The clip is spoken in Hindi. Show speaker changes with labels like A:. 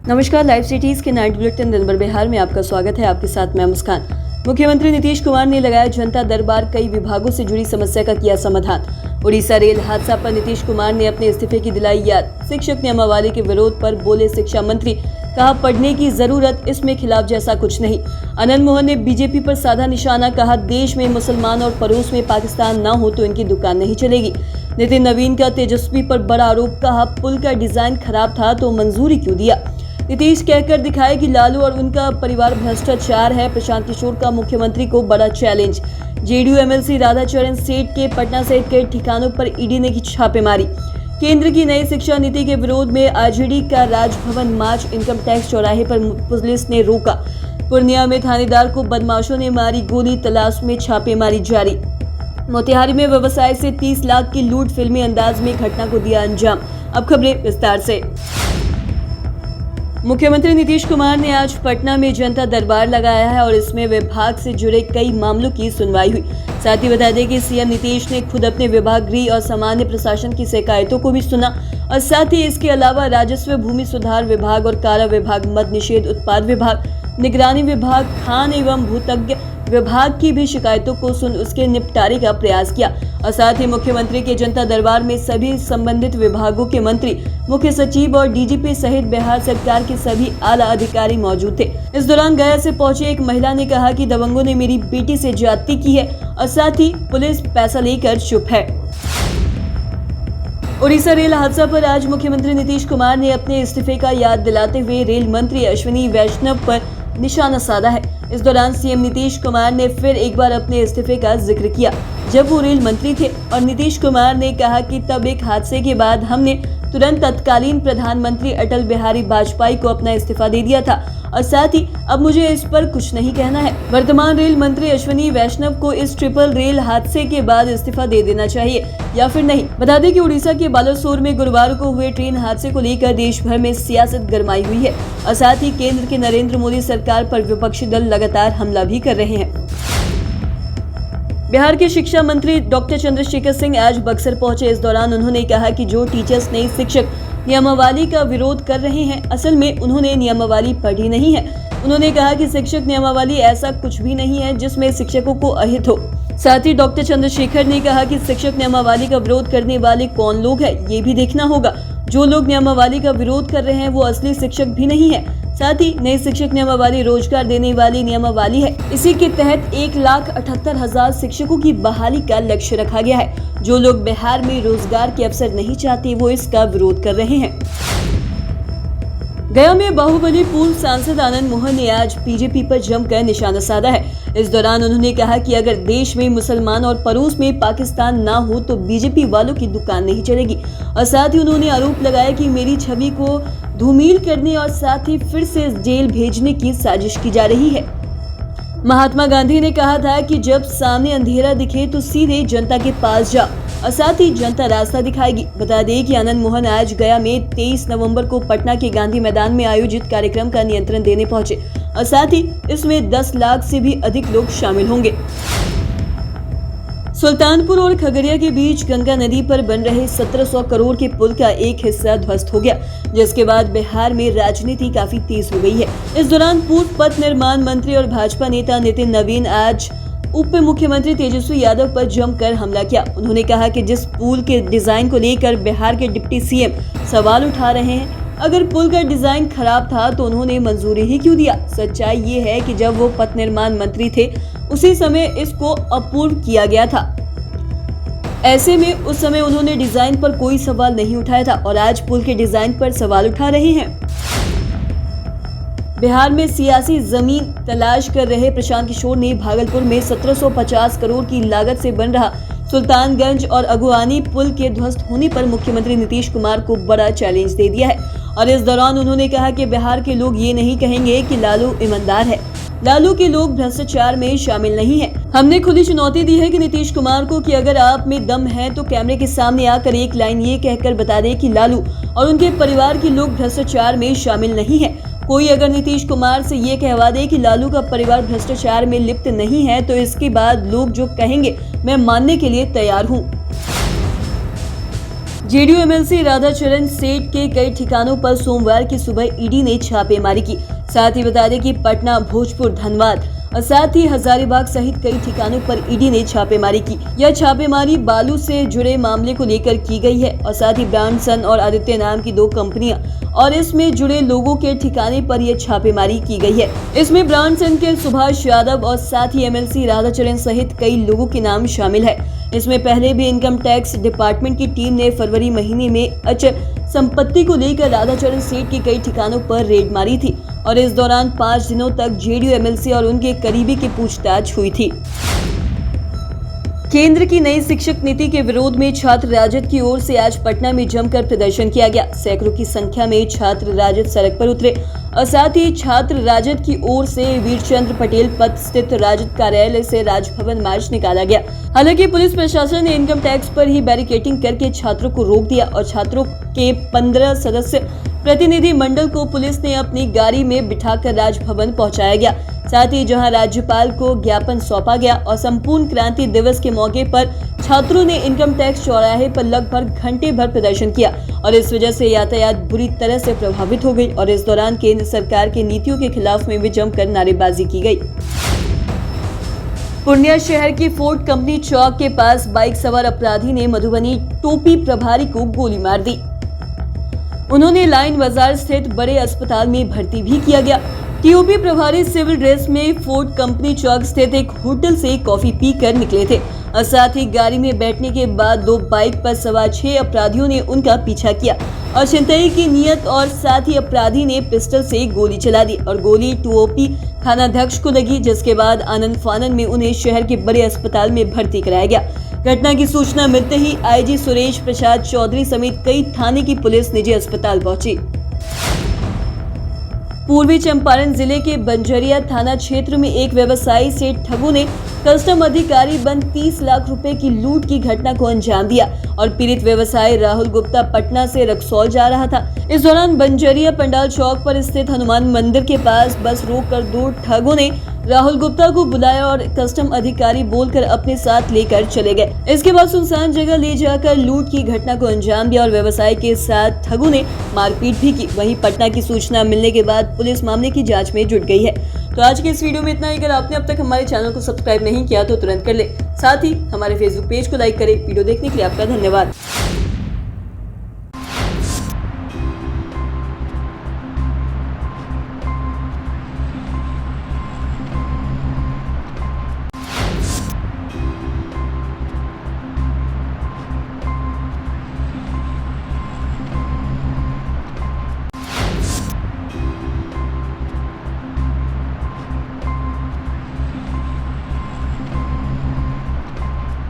A: नमस्कार, लाइव सिटीज के नाइट बुलेटिन दिन भर बिहार में आपका स्वागत है। आपके साथ मैं मुस्कान। मुख्यमंत्री नीतीश कुमार ने लगाया जनता दरबार, कई विभागों से जुड़ी समस्या का किया समाधान। उड़ीसा रेल हादसा पर नीतीश कुमार ने अपने इस्तीफे की दिलाई याद। शिक्षक नियमावली के विरोध पर बोले शिक्षा मंत्री, कहा पढ़ने की जरूरत, इसमें खिलाफ जैसा कुछ नहीं। आनंद मोहन ने बीजेपी पर साधा निशाना, कहा देश में मुसलमान और पड़ोस में पाकिस्तान ना हो तो इनकी दुकान नहीं चलेगी। नितिन नवीन का तेजस्वी पर बड़ा आरोप, कहा पुल का डिजाइन खराब था तो मंजूरी क्यों दिया। नीतीश कहकर दिखाए कि लालू और उनका परिवार भ्रष्टाचार है। प्रशांत किशोर का मुख्यमंत्री को बड़ा चैलेंज। जेडीयू एमएलसी राधाचरण सेठ के पटना सहित कई ठिकानों पर ईडी ने की छापेमारी। केंद्र की नई शिक्षा नीति के विरोध में आरजेडी का राजभवन मार्च, इनकम टैक्स चौराहे पर पुलिस ने रोका। पूर्णिया में थानेदार को बदमाशों ने मारी गोली, तलाश में छापेमारी जारी। मोतिहारी में व्यवसाय से 30 लाख की लूट, फिल्मी अंदाज में घटना को दिया अंजाम। अब खबरें विस्तार से। मुख्यमंत्री नीतीश कुमार ने आज पटना में जनता दरबार लगाया है और इसमें विभाग से जुड़े कई मामलों की सुनवाई हुई। साथ ही बता दें कि सीएम नीतीश ने खुद अपने विभाग गृह और सामान्य प्रशासन की शिकायतों को भी सुना और साथ ही इसके अलावा राजस्व, भूमि सुधार विभाग और कारा विभाग, मद्य निषेध, उत्पाद विभाग, निगरानी विभाग, खान एवं भूतज्ञ विभाग की भी शिकायतों को सुन उसके निपटारे का प्रयास किया। और साथ ही मुख्यमंत्री के जनता दरबार में सभी संबंधित विभागों के मंत्री, मुख्य सचिव और डीजीपी सहित बिहार सरकार के सभी आला अधिकारी मौजूद थे। इस दौरान गया से पहुंचे एक महिला ने कहा कि दबंगों ने मेरी बेटी से ज्यादती की है और साथ ही पुलिस पैसा लेकर चुप है। उड़ीसा रेल हादसा पर आज मुख्यमंत्री नीतीश कुमार ने अपने इस्तीफे का याद दिलाते हुए रेल मंत्री अश्विनी वैष्णव पर निशाना साधा है। इस दौरान सीएम नीतीश कुमार ने फिर एक बार अपने इस्तीफे का जिक्र किया जब वो रेल मंत्री थे और नीतीश कुमार ने कहा कि तब एक हादसे के बाद हमने तुरंत तत्कालीन प्रधानमंत्री अटल बिहारी वाजपेयी को अपना इस्तीफा दे दिया था और साथ ही अब मुझे इस पर कुछ नहीं कहना है। वर्तमान रेल मंत्री अश्विनी वैष्णव को इस ट्रिपल रेल हादसे के बाद इस्तीफा दे देना चाहिए या फिर नहीं। बता दें कि उड़ीसा के बालासोर में गुरुवार को हुए ट्रेन हादसे को लेकर देश भर में सियासत गरमाई हुई है और साथ ही केंद्र के नरेंद्र मोदी सरकार पर विपक्षी दल लगातार हमला भी कर रहे हैं। बिहार के शिक्षा मंत्री डॉक्टर चंद्रशेखर सिंह आज बक्सर पहुंचे। इस दौरान उन्होंने कहा कि जो टीचर्स नई शिक्षक नियमावली का विरोध कर रहे हैं, असल में उन्होंने नियमावली पढ़ी नहीं है। उन्होंने कहा कि शिक्षक नियमावली ऐसा कुछ भी नहीं है जिसमें शिक्षकों को अहित हो। साथ ही डॉक्टर चंद्रशेखर ने कहा कि शिक्षक नियमावली का विरोध करने वाले कौन लोग हैं, ये भी देखना होगा। जो लोग नियमावली का विरोध कर रहे हैं वो असली शिक्षक भी नहीं है। साथ ही नई शिक्षक नियमावली रोजगार देने वाली नियमावली है। इसी के तहत 1,78,000 शिक्षकों की बहाली का लक्ष्य रखा गया है। जो लोग बिहार में रोजगार के अवसर नहीं चाहते वो इसका विरोध कर रहे हैं। गया में बाहुबली पूर्व सांसद आनंद मोहन ने आज बीजेपी पर जमकर निशाना साधा है। इस दौरान उन्होंने कहा कि अगर देश में मुसलमान और पड़ोस में पाकिस्तान ना हो तो बीजेपी वालों की दुकान नहीं चलेगी और साथ ही उन्होंने आरोप लगाया कि मेरी छवि को धूमिल करने और साथ ही फिर से जेल भेजने की साजिश की जा रही है। महात्मा गांधी ने कहा था कि जब सामने अंधेरा दिखे तो सीधे जनता के पास जाओ और साथ ही जनता रास्ता दिखाएगी। बता दें कि आनंद मोहन आज गया में 23 नवंबर को पटना के गांधी मैदान में आयोजित कार्यक्रम का नियंत्रण देने पहुंचे और साथ ही इसमें 10 लाख से भी अधिक लोग शामिल होंगे। सुल्तानपुर और खगड़िया के बीच गंगा नदी पर बन रहे 1700 करोड़ के पुल का एक हिस्सा ध्वस्त हो गया, जिसके बाद बिहार में राजनीति काफी तेज हो गई है। इस दौरान पूर्व पथ निर्माण मंत्री और भाजपा नेता नितिन नवीन आज उप मुख्यमंत्री तेजस्वी यादव पर जमकर हमला किया। उन्होंने कहा कि जिस पुल के डिजाइन को लेकर बिहार के डिप्टी सीएम सवाल उठा रहे हैं, अगर पुल का डिजाइन खराब था तो उन्होंने मंजूरी ही क्यों दिया। सच्चाई ये है कि जब वो पथ निर्माण मंत्री थे उसी समय इसको अपूर्ण किया गया था। ऐसे में उस समय उन्होंने डिजाइन पर कोई सवाल नहीं उठाया था और आज पुल के डिजाइन पर सवाल उठा रहे हैं। बिहार में सियासी जमीन तलाश कर रहे प्रशांत किशोर ने भागलपुर में 1750 करोड़ की लागत से बन रहा सुल्तानगंज और अगुवानी पुल के ध्वस्त होने पर मुख्यमंत्री नीतीश कुमार को बड़ा चैलेंज दे दिया है और इस दौरान उन्होंने कहा कि बिहार के लोग ये नहीं कहेंगे कि लालू ईमानदार है। लालू के लोग भ्रष्टाचार में शामिल नहीं है। हमने खुली चुनौती दी है कि नीतीश कुमार को कि अगर आप में दम है तो कैमरे के सामने आकर एक लाइन ये कहकर बता दे कि लालू और उनके परिवार के लोग भ्रष्टाचार में शामिल नहीं है। कोई अगर नीतीश कुमार से ये कहवा दे कि लालू का परिवार भ्रष्टाचार में लिप्त नहीं है तो इसके बाद लोग जो कहेंगे मैं मानने के लिए तैयार हूँ। जेडीयू एमएलसी राधाचरण सेठ के कई ठिकानों पर सोमवार की सुबह ईडी ने छापेमारी की। साथ ही बता दें कि पटना, भोजपुर, धनबाद और साथ ही हजारीबाग सहित कई ठिकानों पर ईडी ने छापेमारी की। यह छापेमारी बालू से जुड़े मामले को लेकर की गई है और साथ ही ब्रांडसन और आदित्य नाम की 2 कंपनियां और इसमें जुड़े लोगों के ठिकाने पर यह छापेमारी की गई है। इसमें ब्रांडसन के सुभाष यादव और साथ ही एमएलसी राधाचरण सहित कई लोगों के नाम शामिल है। इसमें पहले भी इनकम टैक्स डिपार्टमेंट की टीम ने फरवरी महीने में अचल संपत्ति को लेकर राधाचरण सेठ के कई ठिकानों पर रेड मारी थी और इस दौरान 5 दिनों तक जेडीयू एमएलसी और उनके करीबी की पूछताछ हुई थी। केंद्र की नई शिक्षक नीति के विरोध में छात्र राजद की ओर से आज पटना में जमकर प्रदर्शन किया गया। सैकड़ों की संख्या में छात्र राजद सड़क पर उतरे और साथ ही छात्र राजद की ओर से वीरचंद्र पटेल पथ स्थित राजद कार्यालय से राजभवन मार्च निकाला गया। हालांकि पुलिस प्रशासन ने इनकम टैक्स पर ही बैरिकेडिंग करके छात्रों को रोक दिया और छात्रों के 15 सदस्य प्रतिनिधि मंडल को पुलिस ने अपनी गाड़ी में बिठाकर राजभवन पहुंचाया गया। साथ ही जहां राज्यपाल को ज्ञापन सौंपा गया और संपूर्ण क्रांति दिवस के मौके पर छात्रों ने इनकम टैक्स चौराहे पर लगभग घंटे भर प्रदर्शन किया और इस वजह से यातायात बुरी तरह से प्रभावित हो गई और इस दौरान केंद्र सरकार की नीतियों के खिलाफ में भी जमकर नारेबाजी की गई। पूर्णिया शहर की फोर्ड कंपनी चौक के पास बाइक सवार अपराधी ने मधुबनी टोपी प्रभारी को गोली मार दी। उन्होंने लाइन बाजार स्थित बड़े अस्पताल में भर्ती भी किया गया। टीओपी प्रभारी सिविल ड्रेस में फोर्ड कंपनी चौक स्थित एक होटल से कॉफी पीकर निकले थे और साथ ही गाड़ी में बैठने के बाद 2 बाइक पर सवार 6 अपराधियों ने उनका पीछा किया और छिनतई की नियत और साथ ही अपराधी ने पिस्टल से गोली चला दी और गोली टीओपी थानाध्यक्ष को लगी, जिसके बाद आनंद फानन में उन्हें शहर के बड़े अस्पताल में भर्ती कराया गया। घटना की सूचना मिलते ही आईजी सुरेश प्रसाद चौधरी समेत कई थाने की पुलिस निजी अस्पताल पहुंची। पूर्वी चंपारण जिले के बंजरिया थाना क्षेत्र में एक व्यवसायी से ठगों ने कस्टम अधिकारी बन 30 लाख रुपए की लूट की घटना को अंजाम दिया और पीड़ित व्यवसायी राहुल गुप्ता पटना से रक्सौल जा रहा था। इस दौरान बंजरिया पंडाल चौक पर स्थित हनुमान मंदिर के पास बस रोककर 2 ठगों ने राहुल गुप्ता को बुलाया और कस्टम अधिकारी बोलकर अपने साथ लेकर चले गए। इसके बाद सुनसान जगह ले जाकर लूट की घटना को अंजाम दिया और व्यवसायी के साथ ठगों ने मारपीट भी की। वहीं पटना की सूचना मिलने के बाद पुलिस मामले की जांच में जुट गई है। तो आज के इस वीडियो में इतना ही। अगर आपने अब तक हमारे चैनल को सब्सक्राइब नहीं किया तो तुरंत कर ले। साथ ही हमारे फेसबुक पेज को लाइक करें। वीडियो देखने के लिए आपका धन्यवाद।